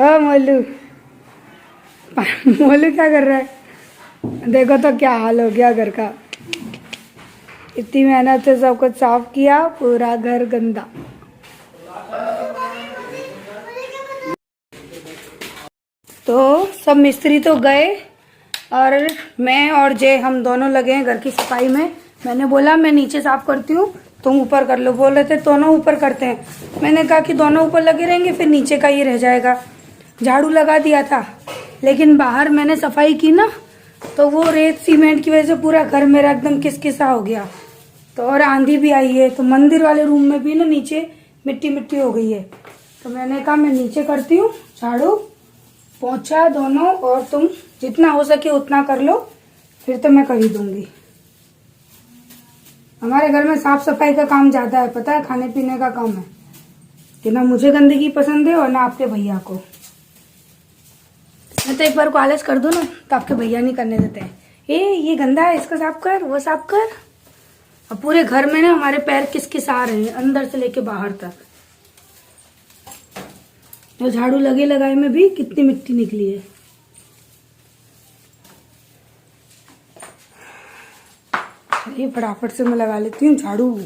हाँ मोलू। मोलू क्या कर रहा है? देखो तो क्या हाल हो गया घर का। इतनी मेहनत से सब कुछ साफ किया, पूरा घर गंदा। तो सब मिस्त्री तो गए और मैं और जय हम दोनों लगे हैं घर की सफाई में। मैंने बोला मैं नीचे साफ करती हूँ, तुम ऊपर कर लो। बोल रहे थे दोनों ऊपर करते हैं। मैंने कहा कि दोनों ऊपर लगे रहेंगे, फिर नीचे का ही रह जाएगा। झाड़ू लगा दिया था, लेकिन बाहर मैंने सफाई की ना, तो वो रेत सीमेंट की वजह से पूरा घर मेरा एकदम किसकिसा हो गया। तो और आंधी भी आई है, तो मंदिर वाले रूम में भी ना नीचे मिट्टी मिट्टी हो गई है। तो मैंने कहा मैं नीचे करती हूँ झाड़ू पोंछा दोनों, और तुम जितना हो सके उतना कर लो, फिर तो मैं कर ही दूंगी। हमारे घर में साफ सफाई का काम ज्यादा है, पता है, खाने पीने का काम है कि ना मुझे गंदगी पसंद है और ना आपके भैया को। मैं तो एक बार को आलस कर दूं ना, तो आपके भैया नहीं करने देते हैं। ये गंदा है, इसको साफ कर, वो साफ कर। अब पूरे घर में ना हमारे पैर किसकिसा रहे हैं, अंदर से लेके बाहर तक। तो झाड़ू लगे लगाए में भी कितनी मिट्टी निकली है। ये फटाफट से मैं लगा लेती हूँ झाड़ू।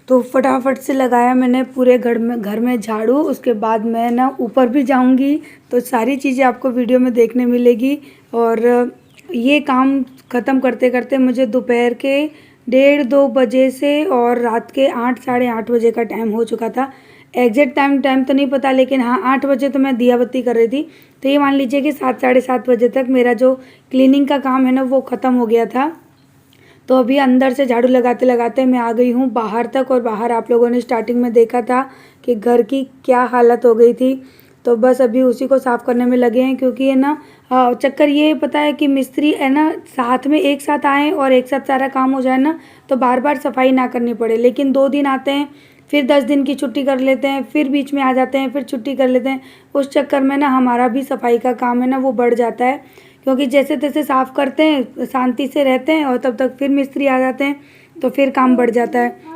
तो फटाफट से लगाया मैंने पूरे घर में झाड़ू। उसके बाद मैं ना ऊपर भी जाऊंगी, तो सारी चीज़ें आपको वीडियो में देखने मिलेगी। और ये काम ख़त्म करते करते मुझे दोपहर के 1:30-2 बजे से और रात के 8 साढ़े 8 बजे का टाइम हो चुका था। एग्जैक्ट टाइम तो नहीं पता, लेकिन हाँ 8 बजे तो मैं दिया बत्ती कर रही थी। तो ये मान लीजिए कि 7 साढ़े 7 बजे तक मेरा जो क्लीनिंग का काम है ना वो ख़त्म हो गया था। तो अभी अंदर से झाड़ू लगाते लगाते मैं आ गई हूँ बाहर तक। और बाहर आप लोगों ने स्टार्टिंग में देखा था कि घर की क्या हालत हो गई थी। तो बस अभी उसी को साफ़ करने में लगे हैं, क्योंकि है ना चक्कर ये पता है कि मिस्त्री है ना साथ में एक साथ आए और एक साथ सारा काम हो जाए ना, तो बार बार सफाई ना करनी पड़े। लेकिन 2 दिन आते हैं, फिर 10 दिन की छुट्टी कर लेते हैं, फिर बीच में आ जाते हैं, फिर छुट्टी कर लेते हैं। उस चक्कर में ना हमारा भी सफाई का काम है ना वो बढ़ जाता है, क्योंकि जैसे तैसे साफ़ करते हैं, शांति से रहते हैं, और तब तक फिर मिस्त्री आ जाते हैं, तो फिर काम बढ़ जाता है।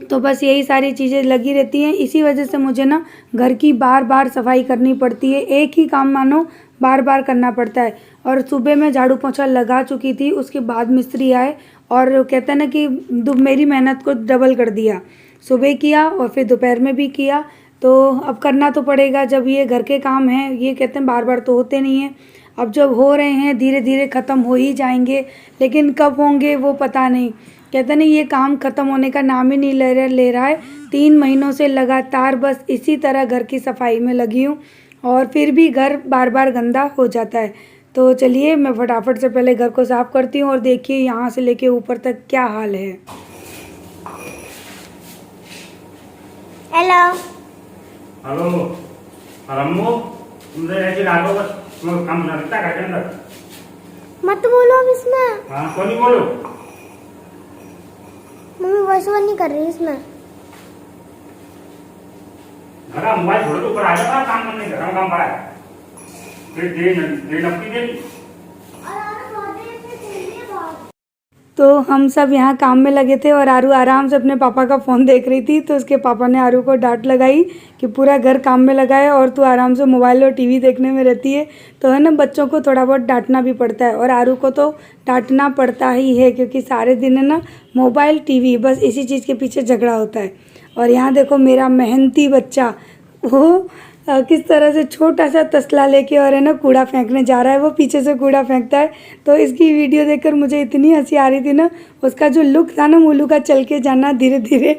तो बस यही सारी चीज़ें लगी रहती हैं। इसी वजह से मुझे ना घर की बार बार सफाई करनी पड़ती है। एक ही काम मानो बार बार करना पड़ता है। और सुबह मैं झाड़ू पोंछा लगा चुकी थी, उसके बाद मिस्त्री आए और कहते हैं ना कि मेरी मेहनत को डबल कर दिया। सुबह किया और फिर दोपहर में भी किया। तो अब करना तो पड़ेगा, जब ये घर के काम हैं, ये कहते हैं बार बार तो होते नहीं हैं। अब जब हो रहे हैं धीरे धीरे ख़त्म हो ही जाएंगे, लेकिन कब होंगे वो पता नहीं। कहते नहीं ये काम ख़त्म होने का नाम ही नहीं ले रहा है। 3 महीनों से लगातार बस इसी तरह घर की सफाई में लगी हूँ, और फिर भी घर बार बार गंदा हो जाता है। तो चलिए मैं फटाफट से पहले घर को साफ़ करती हूँ, और देखिए यहाँ से लेके ऊपर तक क्या हाल है। हेलो हेलो रम्मो, तुमसे ऐसे लागो बस काम लगता है घर के अंदर। मत बोलो अब इसमें। हाँ क्यों नहीं बोलो? मम्मी वॉइस ओवर नहीं कर रही इसमें। घर मोबाइल छोड़ के ऊपर आ जाता, काम करने घर में काम पड़ा है। फिर दे नपकी दे। तो हम सब यहाँ काम में लगे थे, और आरू आराम से अपने पापा का फ़ोन देख रही थी। तो उसके पापा ने आरू को डांट लगाई कि पूरा घर काम में लगा है और तू आराम से मोबाइल और टीवी देखने में रहती है। तो है ना, बच्चों को थोड़ा बहुत डांटना भी पड़ता है, और आरू को तो डांटना पड़ता ही है, क्योंकि सारे दिन है ना मोबाइल टीवी बस इसी चीज़ के पीछे झगड़ा होता है। और यहाँ देखो मेरा मेहनती बच्चा वो किस तरह से छोटा सा तसला लेके और है ना कूड़ा फेंकने जा रहा है। वो पीछे से कूड़ा फेंकता है। तो इसकी वीडियो देखकर मुझे इतनी हंसी आ रही थी ना, उसका जो लुक था ना मोलू का चल के जाना धीरे धीरे,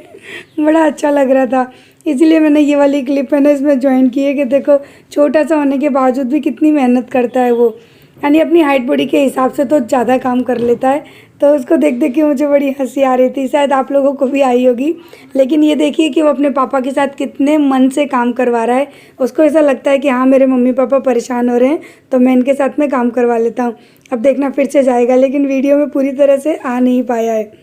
बड़ा अच्छा लग रहा था। इसलिए मैंने ये वाली क्लिप है ना इसमें ज्वाइन की है कि देखो छोटा सा होने के बावजूद भी कितनी मेहनत करता है वो, यानी अपनी हाइट बॉडी के हिसाब से तो ज़्यादा काम कर लेता है। तो उसको देख देख के मुझे बड़ी हंसी आ रही थी, शायद आप लोगों को भी आई होगी। लेकिन ये देखिए कि वो अपने पापा के साथ कितने मन से काम करवा रहा है। उसको ऐसा लगता है कि हाँ मेरे मम्मी पापा परेशान हो रहे हैं, तो मैं इनके साथ में काम करवा लेता हूँ। अब देखना फिर से जाएगा, लेकिन वीडियो में पूरी तरह से आ नहीं पाया है।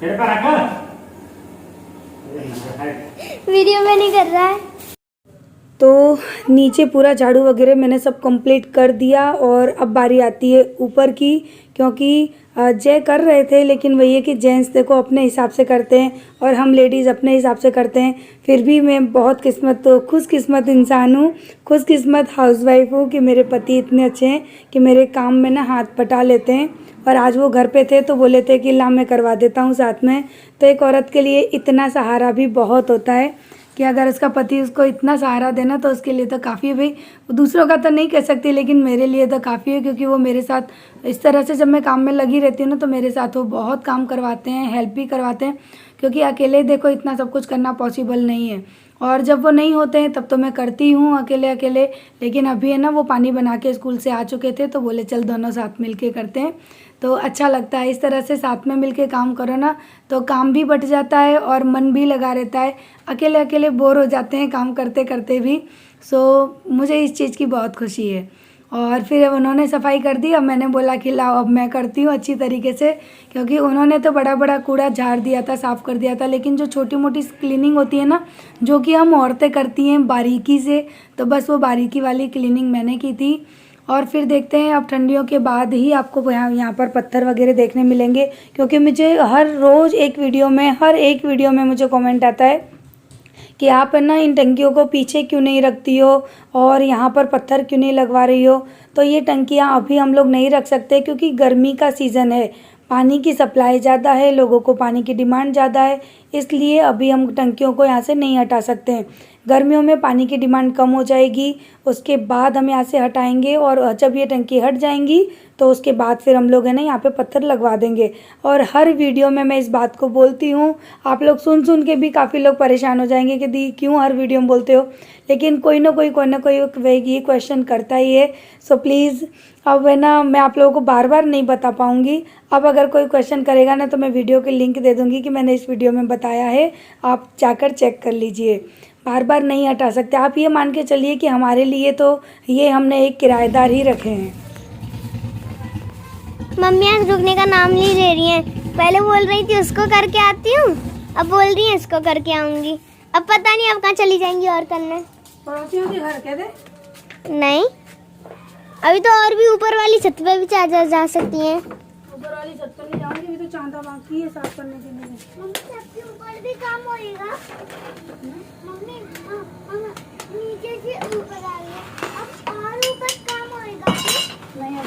मेरे पर रखा वीडियो में नहीं कर रहा है। तो नीचे पूरा झाड़ू वगैरह मैंने सब कंप्लीट कर दिया और अब बारी आती है ऊपर की, क्योंकि जय कर रहे थे, लेकिन वही है कि जेंट्स देखो अपने हिसाब से करते हैं और हम लेडीज़ अपने हिसाब से करते हैं। फिर भी मैं बहुत खुशकिस्मत इंसान हूँ, खुशकिस्मत हाउसवाइफ हूँ कि मेरे पति इतने अच्छे हैं कि मेरे काम में ना हाथ बटा लेते हैं। और आज वो घर पे थे तो बोले थे कि ला मैं करवा देता हूँ साथ में। तो एक औरत के लिए इतना सहारा भी बहुत होता है कि अगर उसका पति उसको इतना सहारा देना तो उसके लिए तो काफ़ी है भाई। दूसरों का तो नहीं कह सकती, लेकिन मेरे लिए तो काफ़ी है, क्योंकि वो मेरे साथ इस तरह से जब मैं काम में लगी रहती हूँ ना तो मेरे साथ वो बहुत काम करवाते हैं, हेल्प भी करवाते हैं, क्योंकि अकेले देखो इतना सब कुछ करना पॉसिबल नहीं है। और जब वो नहीं होते हैं तब तो मैं करती हूँ अकेले। लेकिन अभी है ना वो पानी बना के स्कूल से आ चुके थे तो बोले चल दोनों साथ मिल के करते हैं, तो अच्छा लगता है। इस तरह से साथ में मिलके काम करो ना तो काम भी बट जाता है और मन भी लगा रहता है। अकेले बोर हो जाते हैं काम करते करते भी। सो मुझे इस चीज़ की बहुत खुशी है। और फिर उन्होंने सफाई कर दी, अब मैंने बोला कि लाओ अब मैं करती हूँ अच्छी तरीके से, क्योंकि उन्होंने तो बड़ा कूड़ा झाड़ दिया था, साफ़ कर दिया था, लेकिन जो छोटी मोटी क्लीनिंग होती है ना जो कि हम औरतें करती हैं बारीकी से, तो बस वो बारीकी वाली क्लीनिंग मैंने की थी। और फिर देखते हैं अब ठंडियों के बाद ही आपको यहाँ पर पत्थर वगैरह देखने मिलेंगे, क्योंकि मुझे हर रोज़ हर एक वीडियो में मुझे कमेंट आता है कि आप है ना इन टंकियों को पीछे क्यों नहीं रखती हो और यहाँ पर पत्थर क्यों नहीं लगवा रही हो। तो ये टंकियाँ अभी हम लोग नहीं रख सकते क्योंकि गर्मी का सीज़न है, पानी की सप्लाई ज़्यादा है, लोगों को पानी की डिमांड ज़्यादा है, इसलिए अभी हम टंकियों को यहाँ से नहीं हटा सकते हैं। गर्मियों में पानी की डिमांड कम हो जाएगी, उसके बाद हम यहाँ से हटाएंगे, और जब ये टंकी हट जाएंगी तो उसके बाद फिर हम लोग है ना यहाँ पे पत्थर लगवा देंगे। और हर वीडियो में मैं इस बात को बोलती हूँ, आप लोग सुन के भी काफ़ी लोग परेशान हो जाएंगे कि दी क्यों हर वीडियो में बोलते हो, लेकिन कोई ना कोई ये क्वेश्चन करता ही है। सो प्लीज़ अब है ना मैं आप लोगों को बार बार नहीं बता पाऊँगी। अब अगर कोई क्वेश्चन करेगा ना तो मैं वीडियो के लिंक दे दूँगी कि मैंने इस वीडियो में बताया है, आप जाकर चेक कर लीजिए। बार बार नहीं हटा सकते। आप ये मान के चलिए कि हमारे लिए तो ये हमने एक किराएदार ही रखे हैं। मम्मी आज रुकने का नाम नहीं ले रही हैं। पहले बोल रही थी उसको करके आती हूँ, अब बोल रही है इसको करके आऊँगी। अब पता नहीं अब कहाँ चली जाएंगी और करने। पड़ोसियों के घर कह दे। नहीं, अभी तो और भी ऊपर वाली छत पे भी जा सकती हैं। ऊपर वाली छत पर नहीं जाऊंगी, अभी तो चांदा बाकी है साफ करने के लिए। मम्मी सबके ऊपर भी काम होएगा। मम्मी नीचे से ऊपर आ गया, अब और ऊपर काम होएगा। नहीं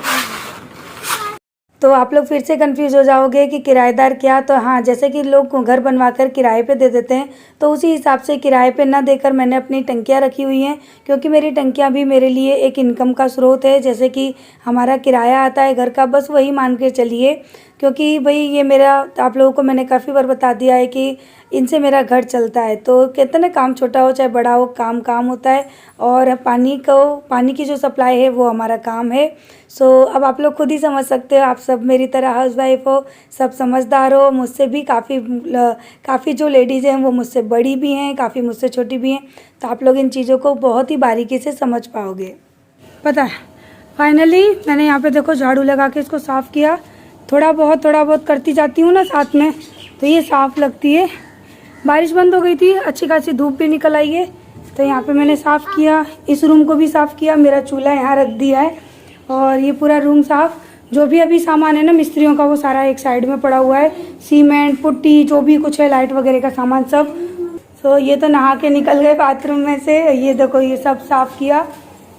तो आप लोग फिर से कंफ्यूज हो जाओगे कि किराएदार क्या। तो हाँ, जैसे कि लोग घर बनवाकर किराए पे दे देते हैं, तो उसी हिसाब से किराए पे ना देकर मैंने अपनी टंकियाँ रखी हुई हैं, क्योंकि मेरी टंकियाँ भी मेरे लिए एक इनकम का स्रोत है। जैसे कि हमारा किराया आता है घर का, बस वही मान के चलिए, क्योंकि भाई ये मेरा, आप लोगों को मैंने काफ़ी बार बता दिया है कि इनसे मेरा घर चलता है। तो कहते हैं ना काम छोटा हो चाहे बड़ा हो, काम होता है, और पानी की जो सप्लाई है वो हमारा काम है। सो अब आप लोग खुद ही समझ सकते हो, आप सब मेरी तरह हाउसवाइफ हो, सब समझदार हो। मुझसे भी काफ़ी जो लेडीज़ हैं वो मुझसे बड़ी भी हैं, काफ़ी मुझसे छोटी भी हैं, तो आप लोग इन चीज़ों को बहुत ही बारीकी से समझ पाओगे। पता है फाइनली मैंने यहाँ पे देखो झाड़ू लगा के इसको साफ़ किया। थोड़ा बहुत करती जाती हूँ ना साथ में, तो ये साफ़ लगती है। बारिश बंद हो गई थी, अच्छी खासी धूप भी निकल आई है, तो यहाँ पे मैंने साफ़ किया। इस रूम को भी साफ़ किया, मेरा चूल्हा यहाँ रख दिया है, और ये पूरा रूम साफ़। जो भी अभी सामान है ना मिस्त्रियों का वो सारा एक साइड में पड़ा हुआ है, सीमेंट पुट्टी जो भी कुछ है, लाइट वगैरह का सामान सब। सो ये तो नहा के निकल गए बाथरूम में से। ये देखो ये सब साफ़ किया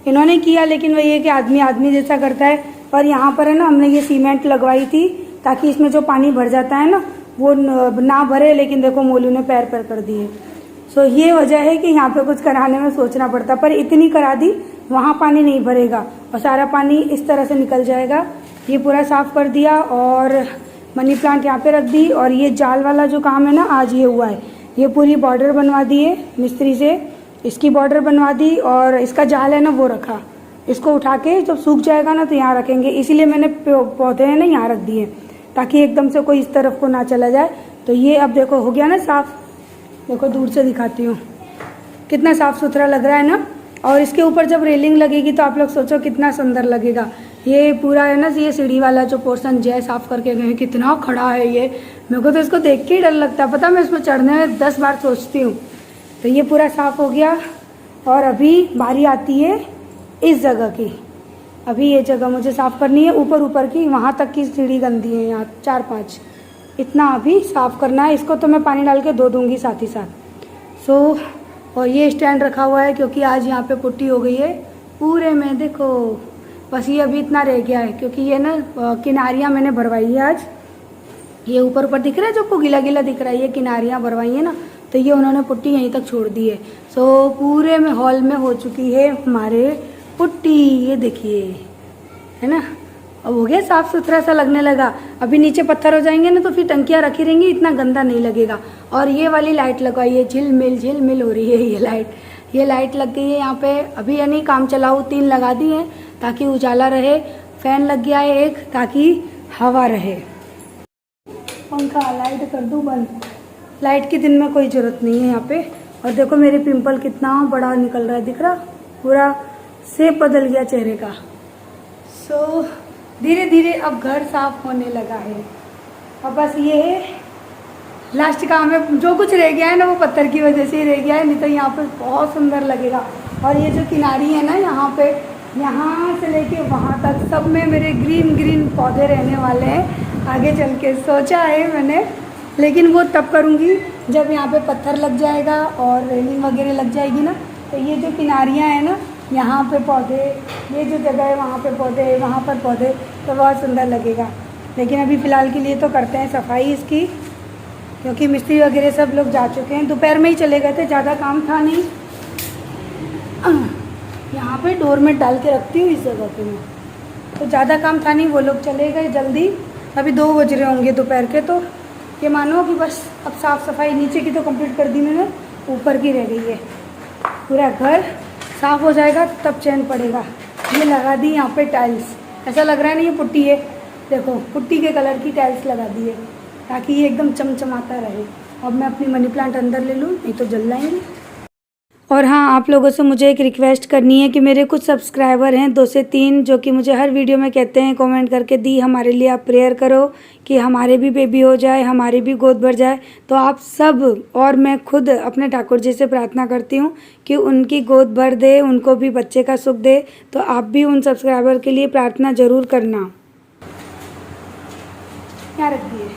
इन्होंने किया, लेकिन वही है कि आदमी जैसा करता है। और यहाँ पर है ना हमने ये सीमेंट लगवाई थी ताकि इसमें जो पानी भर जाता है ना वो ना भरे, लेकिन देखो मोलू ने पैर कर दिए। सो ये वजह है कि यहाँ पे कुछ कराने में सोचना पड़ता, पर इतनी करा दी वहाँ पानी नहीं भरेगा और सारा पानी इस तरह से निकल जाएगा। ये पूरा साफ़ कर दिया और मनी प्लांट यहाँ पे रख दी। और ये जाल वाला जो काम है ना आज ये हुआ है, ये पूरी बॉर्डर बनवा दी है मिस्त्री से, इसकी बॉर्डर बनवा दी, और इसका जाल है ना वो रखा। इसको उठा के जब सूख जाएगा ना तो यहाँ रखेंगे, इसीलिए मैंने पौधे हैं ना यहाँ रख दिए ताकि एकदम से कोई इस तरफ को ना चला जाए। तो ये अब देखो हो गया ना साफ़, देखो दूर से दिखाती हूँ कितना साफ़ सुथरा लग रहा है ना। और इसके ऊपर जब रेलिंग लगेगी तो आप लोग सोचो कितना सुंदर लगेगा। ये पूरा है ना, ये सीढ़ी वाला जो पोर्शन जय साफ़ करके गए, कितना खड़ा है ये, मेरे को तो इसको देख के ही डर लगता है, पता मैं इसमें चढ़ने में 10 बार सोचती हूँ। तो ये पूरा साफ हो गया और अभी बारी आती है इस जगह की। अभी ये जगह मुझे साफ करनी है, ऊपर ऊपर की, वहाँ तक की सीढ़ी गंदी है, यहाँ 4-5 इतना अभी साफ करना है। इसको तो मैं पानी डाल के धो दूँगी साथ ही साथ। और ये स्टैंड रखा हुआ है क्योंकि आज यहाँ पे पुट्टी हो गई है पूरे में, देखो बस ये अभी इतना रह गया है क्योंकि ये ना किनारियाँ मैंने भरवाई है आज। ये ऊपर ऊपर दिख रहा है जो आपको गीला गीला दिख रहा है, ये किनारियाँ भरवाई है ना, तो ये उन्होंने पुट्टी यहीं तक छोड़ दी है। पूरे में हॉल में हो चुकी है हमारे पुट्टी, ये देखिए, है ना। अब हो गया साफ सुथरा सा लगने लगा। अभी नीचे पत्थर हो जाएंगे ना तो फिर टंकियाँ रखी रहेंगी, इतना गंदा नहीं लगेगा। और ये वाली लाइट लगवाई है, झिलमिल हो रही है ये लाइट लग गई है यहाँ पे। अभी यानी काम चलाऊ 3 लगा दी हैं ताकि उजाला रहे। फैन लग गया है एक ताकि हवा रहे। पंखा लाइट कर दूँ बंद, लाइट की दिन में कोई ज़रूरत नहीं है यहाँ पे। और देखो मेरे पिंपल कितना बड़ा निकल रहा है, दिख रहा, पूरा शेप बदल गया चेहरे का। धीरे धीरे अब घर साफ होने लगा है। और बस ये है लास्ट काम है, जो कुछ रह गया है ना वो पत्थर की वजह से ही रह गया है, नहीं तो यहाँ पे बहुत सुंदर लगेगा। और ये जो किनारी है ना यहाँ पे, यहाँ से लेके वहाँ तक सब में मेरे ग्रीन पौधे रहने वाले हैं आगे चल के, सोचा है मैंने। लेकिन वो तब करूँगी जब यहाँ पे पत्थर लग जाएगा और रेलिंग वगैरह लग जाएगी ना, तो ये जो किनारियाँ हैं ना, यहाँ पे पौधे, ये जो जगह है वहाँ पे पौधे, वहाँ पर पौधे, तो बहुत सुंदर लगेगा। लेकिन अभी फ़िलहाल के लिए तो करते हैं सफाई इसकी, क्योंकि मिस्त्री वगैरह सब लोग जा चुके हैं। दोपहर में ही चले गए थे, ज़्यादा काम था नहीं। यहाँ पे डोरमेट डाल के रखती हूँ इस जगह पे मैं, तो ज़्यादा काम था नहीं, वो लोग चले गए जल्दी। अभी 2 बज रहे होंगे दोपहर के, तो ये मानो कि बस अब साफ़ सफाई नीचे की तो कंप्लीट कर दी मैंने, ऊपर की रह गई है। पूरा घर साफ़ हो जाएगा तब चैन पड़ेगा। ये लगा दी यहाँ पे टाइल्स, ऐसा लग रहा है ना ये पुट्टी है, देखो पुट्टी के कलर की टाइल्स लगा दी है ताकि ये एकदम चमचमाता रहे। अब मैं अपनी मनी प्लांट अंदर ले लूँ, नहीं तो जल जाएंगे। और हाँ, आप लोगों से मुझे एक रिक्वेस्ट करनी है कि मेरे कुछ सब्सक्राइबर हैं 2 से 3, जो कि मुझे हर वीडियो में कहते हैं कमेंट करके, दी हमारे लिए आप प्रेयर करो कि हमारे भी बेबी हो जाए, हमारी भी गोद भर जाए। तो आप सब और मैं खुद अपने ठाकुर जी से प्रार्थना करती हूँ कि उनकी गोद भर दे, उनको भी बच्चे का सुख दे। तो आप भी उन सब्सक्राइबर के लिए प्रार्थना ज़रूर करना। क्या रख दिए?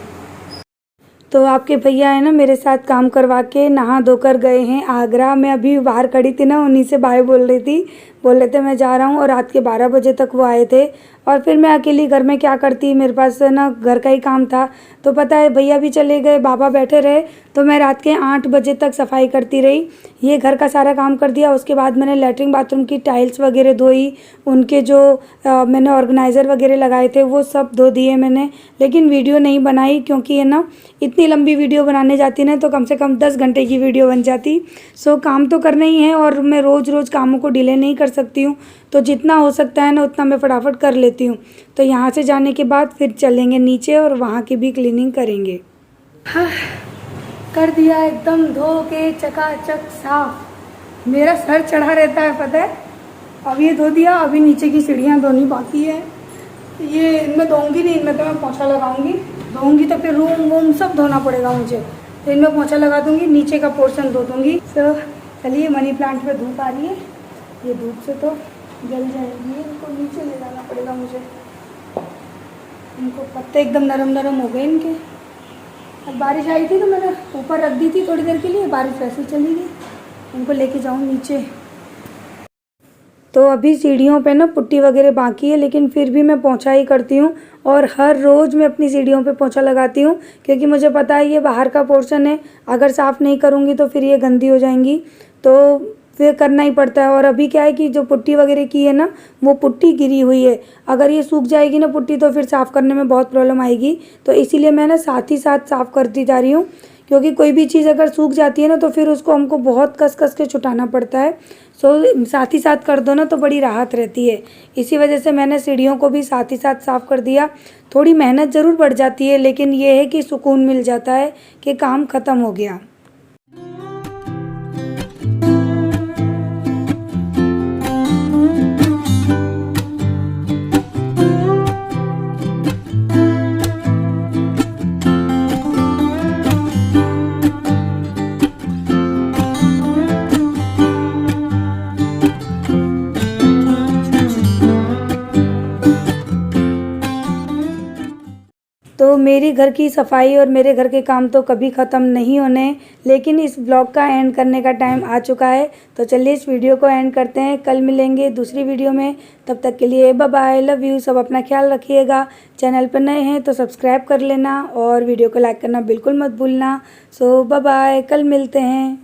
तो आपके भैया है ना मेरे साथ काम करवा के नहा धोकर गए हैं आगरा। मैं अभी बाहर खड़ी थी ना, उन्हीं से बाय बोल रहे थे मैं जा रहा हूँ। और रात के 12 बजे तक वो आए थे। और फिर मैं अकेली घर में क्या करती, मेरे पास ना घर का ही काम था। तो पता है भैया भी चले गए, बाबा बैठे रहे, तो मैं रात के 8 बजे तक सफाई करती रही। ये घर का सारा काम कर दिया। उसके बाद मैंने लैट्रिन बाथरूम की टाइल्स वगैरह धोई, उनके जो मैंने ऑर्गेनाइज़र वगैरह लगाए थे वो सब धो दिए मैंने। लेकिन वीडियो नहीं बनाई क्योंकि है ना इतनी लंबी वीडियो बनाने जाती ना तो कम से कम 10 घंटे की वीडियो बन जाती। काम तो करना ही है और मैं रोज़ कामों को डिले नहीं कर सकती हूँ, तो जितना हो सकता है ना उतना मैं फटाफट कर लेती हूँ। तो यहाँ से जाने के बाद फिर चलेंगे नीचे और वहाँ की भी क्लीनिंग करेंगे। हाँ, कर दिया एकदम धो के चकाचक साफ। मेरा सर चढ़ा रहता है पता है। अब ये धो दिया, अभी नीचे की सीढ़ियाँ धोनी बाकी है। ये इनमें धोऊंगी नहीं, इनमें तो मैं पोछा लगाऊंगी। धोऊंगी तो फिर रूम वूम सब धोना पड़ेगा मुझे, तो इनमें पोछा लगा दूंगी, नीचे का पोर्शन धो दूंगी। तो चलिए, मनी प्लांट पे धूप आ रही है, ये धूप से तो जल जाएगी, इनको नीचे ले जाना पड़ेगा मुझे। इनको पत्ते एकदम नरम हो गए इनके। अब बारिश आई थी तो मैंने ऊपर रख दी थी थोड़ी देर के लिए, बारिश वैसे ही चली गई। इनको लेके जाऊँ नीचे। तो अभी सीढ़ियों पे ना पुट्टी वगैरह बाकी है, लेकिन फिर भी मैं पोंछा ही करती हूँ। और हर रोज़ मैं अपनी सीढ़ियों पे पोंछा लगाती हूँ, क्योंकि मुझे पता है ये बाहर का पोर्शन है, अगर साफ़ नहीं करूँगी तो फिर ये गंदी हो जाएंगी, तो फिर करना ही पड़ता है। और अभी क्या है कि जो पुट्टी वगैरह की है ना, वो पुट्टी गिरी हुई है, अगर ये सूख जाएगी ना पुट्टी तो फिर साफ़ करने में बहुत प्रॉब्लम आएगी। तो इसीलिए मैं ना साथ ही साथ साफ़ करती जा रही हूँ, क्योंकि कोई भी चीज़ अगर सूख जाती है ना तो फिर उसको हमको बहुत कस के छुटाना पड़ता है। साथ ही साथ कर दो ना तो बड़ी राहत रहती है। इसी वजह से मैंने सीढ़ियों को भी साथ ही साथ साफ़ कर दिया। थोड़ी मेहनत ज़रूर बढ़ जाती है, लेकिन ये है कि सुकून मिल जाता है कि काम ख़त्म हो गया। तो मेरी घर की सफाई और मेरे घर के काम तो कभी ख़त्म नहीं होने, लेकिन इस ब्लॉग का एंड करने का टाइम आ चुका है। तो चलिए इस वीडियो को एंड करते हैं, कल मिलेंगे दूसरी वीडियो में। तब तक के लिए बाय बाय, लव यू। सब अपना ख्याल रखिएगा। चैनल पर नए हैं तो सब्सक्राइब कर लेना और वीडियो को लाइक करना बिल्कुल मत भूलना। सो बाय बाय, कल मिलते हैं।